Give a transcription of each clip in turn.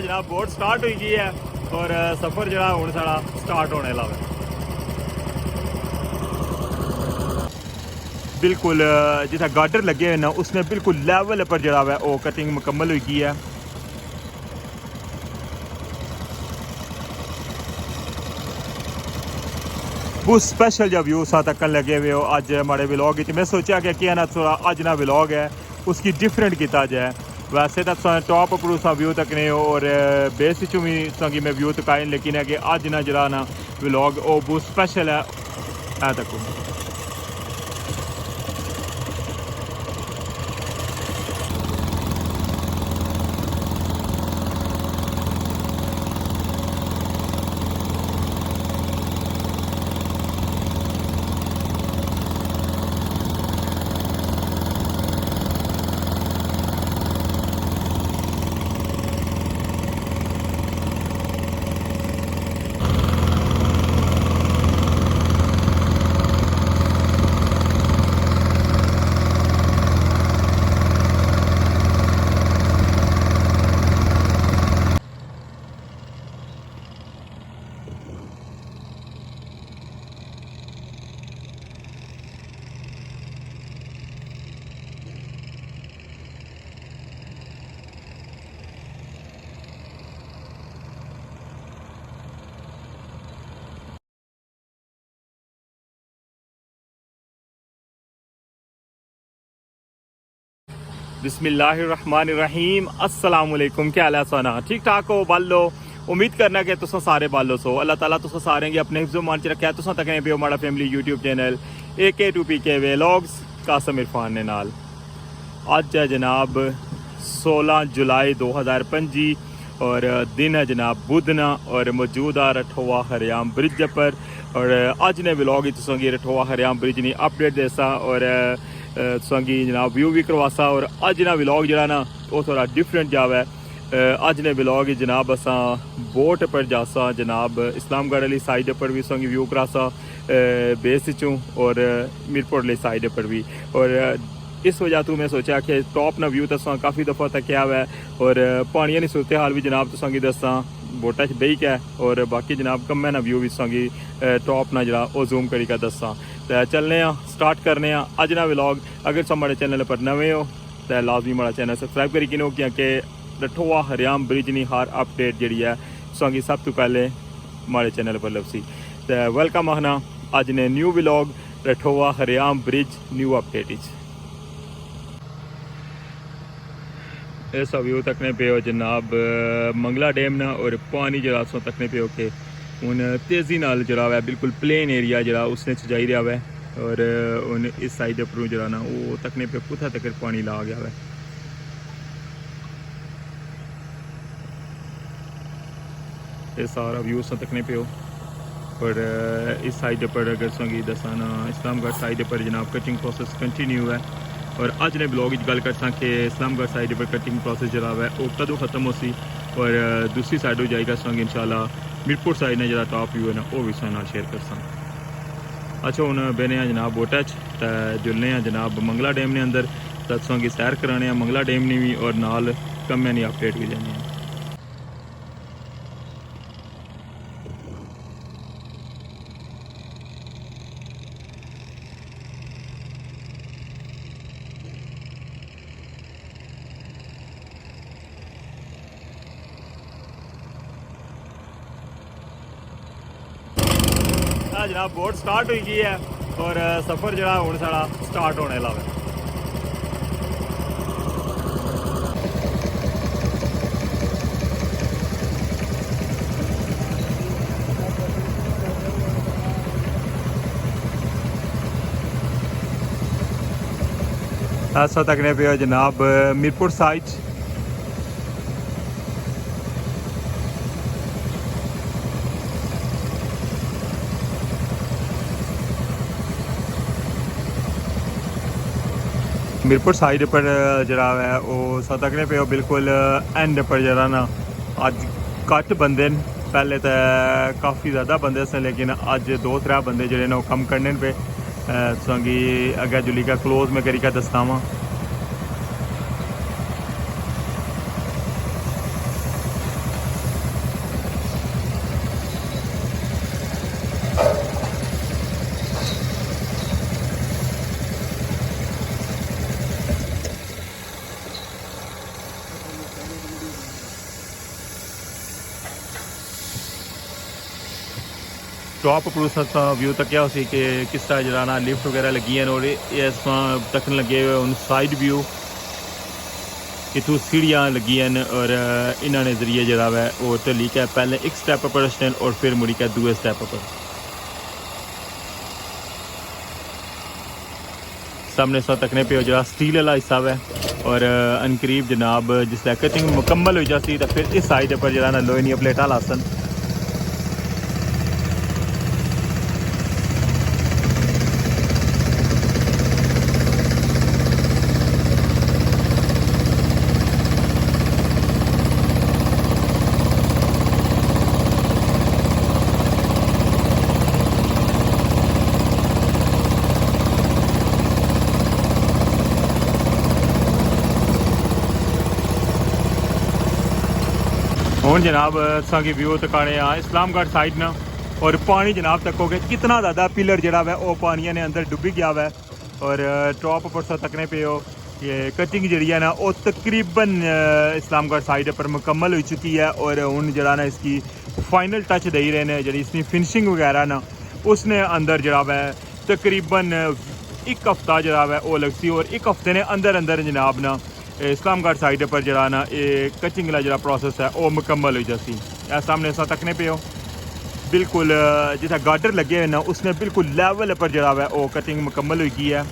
जनाब boat start हुई गई है और सफ़र जो हूँ साड़ा स्टार्ट होने लगा बिल्कुल जिथे गार्डर लगे हुए ना उसने बिल्कुल लैवल पर जो है वो कटिंग मुकम्मल हुई गई है। बहुत स्पेशल जो व्यू सा तक लगे हुए हो अज हमारे व्लॉग मैं सोचा कि ना थोड़ा अज ना व्लॉग है उसकी डिफरेंट किया जाए। वैसे तो टॉप पर सा व्यू तकने और बेस चू भी संगी मैं व्यू तकाए लेकिन है कि अज ना जरा ना व्लॉग वो बहुत स्पेशल है तक बिस्मिल्लाहिर्रहमानिर्रहीम अस्सलाम वालेकुम। क्या हाल है सोना ठीक ठाक हो बालो उम्मीद करना कि तुम सारे बालो सो अल्लाह ताला तुम सारे गी अपने हिफ्ज़ो मान च रखा तुम तक पियो माड़ा family YouTube channel AK2PK vlogs Qasim Irfan ने नाल अज है जनाब 16 जुलाई 2025 और दिन है जनाब बुधना और मौजूद आ रठोवा हरियाम ब्रिज पर और अज ने व्लॉग तुसेंगी रठोवा हरियाम ब्रिज की अपडेट देसा और तुसेंगी जनाब व्यू भी करवासा और अज ना व्लॉग जरा ना वो थोड़ा डिफरेंट जावे। अज ने व्लॉग जनाब असा बोट पर जासा जनाब इस्लामगढ़ वाली साइड पर भी तुसेंगी व्यू करासा बेस चूँ और मीरपुर वाली साइड पर भी और इस वजह तो मैं सोचा कि टॉप ना व्यू तुसा काफ़ी दफ़ा तक क्या है और पानी की सूरत हाल भी जनाब तुसेंगी दसा बोटा च बेही के और बाकी जनाब कम्मै ना व्यू भी तुसेंगी टॉप ना जरा वो जूम करी दसा तो चलने स्टार्ट करने अज ना व्लॉग। अगर तुम हमारे चैनल पर नवे हो तो लाजमी हमारा चैनल सबसक्राइब करी किनो क्योंकि रठोवा हरियाम ब्रिज की हर अपडेट जी है तुसेंगी सब तो पहले हमारे चैनल पर लभसी। तो वेलकम आखना अज ने न्यू व्लॉग रठोवा हरियाम ब्रिज न्यू अपडेट इस व्यू तकने पे जनाब मंगला डैम ना और पानी जरा सो तकने पे के हूँ तेज़ी नाल जरा है बिल्कुल प्लेन एरिया जरा उसने जाई रहा है और हूँ इस साइड पर जरा ना वो तकने पे कुत्था तक पानी ला गया है। ये सारा व्यू सो तकने पे और इस साइड पर अगर संगी दसाना इस्लामगढ़ साइड पर जनाब कटिंग प्रोसेस कंटिन्यू है और अज ने ब्लॉग गल करसा कि इस्लामगढ़ साइड पर कटिंग प्रोसेस जरा है वो कदों खत्म हो सी और दूसरी साइड हो जाएगा संग इंशाल्लाह मीरपुर साइड ने जरा टॉप व्यू है ना वो भी साथ शेयर करसा। अच्छा हूँ बहने जनाब बोटा तो जुलने जनाब मंगला डैम ने अंदर तो संगी सैर कराने मंगला डैम ने भी और नाल कम्मै की अपडेट भी देने जनाब बोट स्टार्ट हुई गई है और सफ़र जो हूँ साड़ा स्टार्ट होने लगा। ऐसा तकने पे जनाब मीरपुर साइड मीरपुर साइड पर जरा है वो तकने पे बिल्कुल एंड पर जरा ना अज घट बंदे पहले तो काफ़ी ज़्यादा बंदे से लेकिन अज 2-3 बंदे जो वो कम करने पे संगी अगर जुली का क्लोज में करी का दसना वा। टॉप उपर व्यू तकिया उसी कि किस तरह जरा ना लिफ्ट वगैरह लगी हैं और इस तकन लगे हुए उन साइड व्यू इतों सीढ़ियाँ लगी हैं और इन्होंने जरिए जरा वै वो ढली के पहले एक स्टैप पर स्टैंड और फिर मुड़ी के दूसरे स्टैप पर सामने सौ तकने पे जरा स्टील वाला हिस्सा है और अनकरीब जनाब जिसलै कटिंग मुकम्मल हो जाती तो फिर इस साइड पर जरा ना लोहे दी प्लेटां लासन हूँ जनाब असांखे व्यू तकाने आ इस्लामगढ़ साइड ना और पानी जनाब तकोगे कितना ज़्यादा पिलर जरा वै वो पानी ने अंदर डुबी गया वै और टॉप पर सो तकने पे हो ये कटिंग जी है ना वो तकरीबन इस्लामगढ़ साइड पर मुकम्मल हो चुकी है और हूँ जरा ना इसकी फाइनल टच दे रहे हैं जी इसकी फिनिशिंग वगैरह ना उसने अंदर जरा वै तकरीबन एक हफ्ता जरा वै वो लगती और एक हफ्ते ने अंदर अंदर जनाब ना इस्लामगढ़ साइड पर जरा ना ये कचिंग का जरा प्रोसेस है वो मुकम्मल हो जाती है सामने सा तकने पे हो बिल्कुल जितना गार्डर लगे हुए ना उसने बिल्कुल लेवल पर जरा है वो कटिंग मुकम्मल हो गई है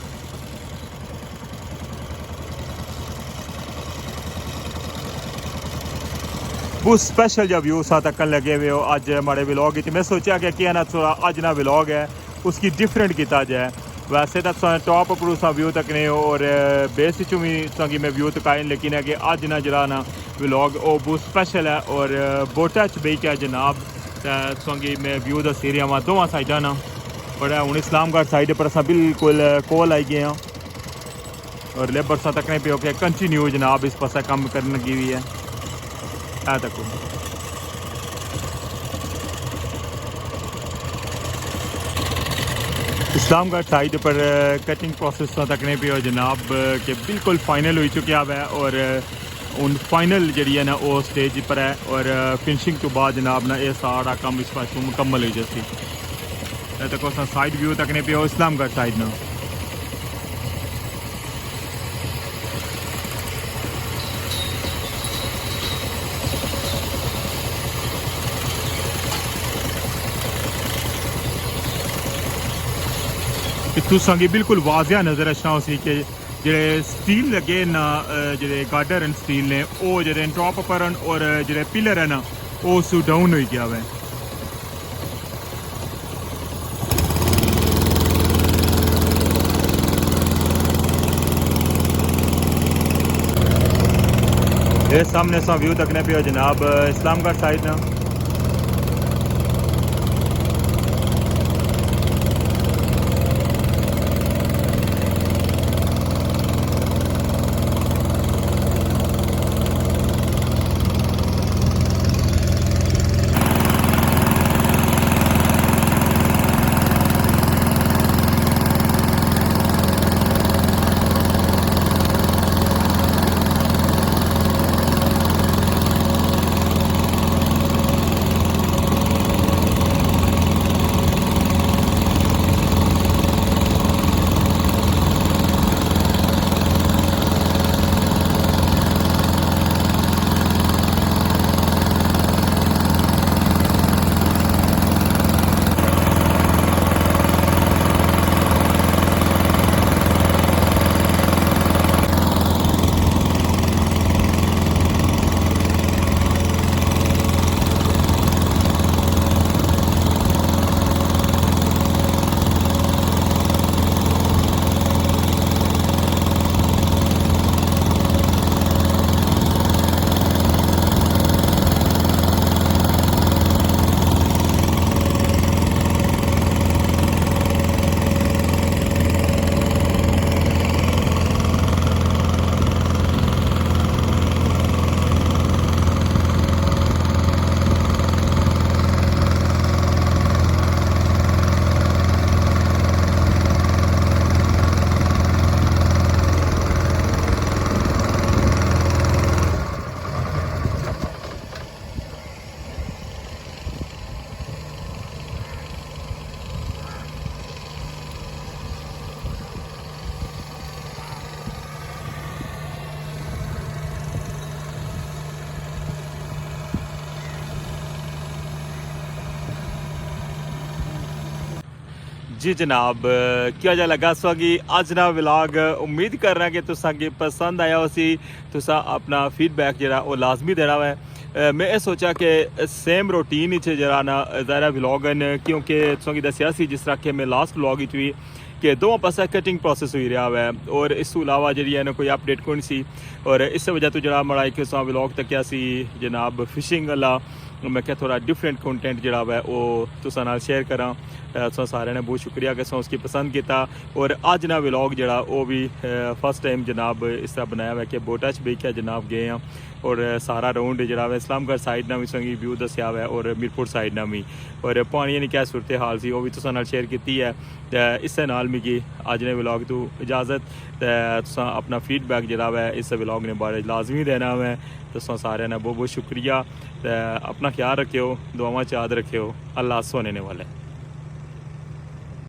वो स्पेशल जब व्यू सा तकन लगे हुए हो अज माड़े व्लॉग मैं सोचा कि ना थोड़ा अज ना व्लॉग है उसकी डिफरेंट किया जाए वैसे तो टॉप पर व्यू तकने और बेस भी संगी मैं व्यू तकाए लेकिन है कि अज ना जरा ना व्लॉग वो बहुत स्पेशल है और बोटा च बही के जनाब संगी मैं व्यू दसी रहा वहाँ दोवां साइडा ना बड़ा हूँ इस्लामगढ़ साइड पर अस बिल्कुल कोल आई गए हैं और लेबर सा तकने पे होके कंटिन्यू जनाब इस पासा काम करने लगी हुई है तको इस्लामगढ़ साइड पर कटिंग प्रोसेस तकने पे हो जनाब के बिल्कुल फाइनल हो चुका है और उन फाइनल जी है ना वो स्टेज पर है और फिनिशिंग तो बाद जनाब ना ये सारा काम इस पास मुकम्मल हो जाती तक साइड व्यू तकने पे हो इस्लामगढ़ साइड ना तुसांगी बिल्कुल वाजिया नज़र अच्छा उसी के जेडे स्टील लगे ना जेडे गार्डर एंड स्टील ने वो जेडे टॉप पर और जेडे पिलर है ना वो सू डाउन हो गया है ये सामने सा व्यू तकने पे हो जनाब इस्लामगढ़ साइड ना जी जनाब क्या जा लगा सो अज ना व्लॉग उम्मीद कर रहा कि तुसा गी पसंद आया उसी तुसा अपना फीडबैक जरा वो लाजमी देना है। मैं ये सोचा कि सेम रूटीन जरा ना ज़ारा व्लॉग न क्योंकि तुसा गी दस्सिया सी जिस तरह कि मैं लास्ट व्लॉग भी कि दो पासा कटिंग प्रोसेस हुई रहा है और इस तू इलावा जी है ना कोई अपडेट कोई सी और इस वजह तो जरा बड़ा एक व्लॉग तकिया सी जनाब फिशिंग वाला। मैं क्या थोड़ा डिफरेंट कंटेंट जरा है वो तुसा नाल शेयर करा। तुसा सारे ने बहुत शुक्रिया कि उसकी पसंद किया और अज ना व्लॉग जरा वो भी फर्स्ट टाइम जनाब इस तरह बनाया हुआ कि बोटा च बेख्या जनाब गए हैं और सारा राउंड जरा इस्लामगढ़ साइड ना भी संगी व्यू दसिया हुआ और मीरपुर साइड ना भी और पानी की क्या सूरत हाल सी वो भी तुसा नाल शेयर की है। इस नाल मिगी अज ने व्लॉग तो इजाज़त तुसा अपना फीडबैक जरा है इस व्लॉग ने बारे लाजमी देना है। तुसा सारे ने बहुत बहुत शुक्रिया। अपना ख्याल रखियो दुआवां च याद रखियो। अल्लाह सोने वाले।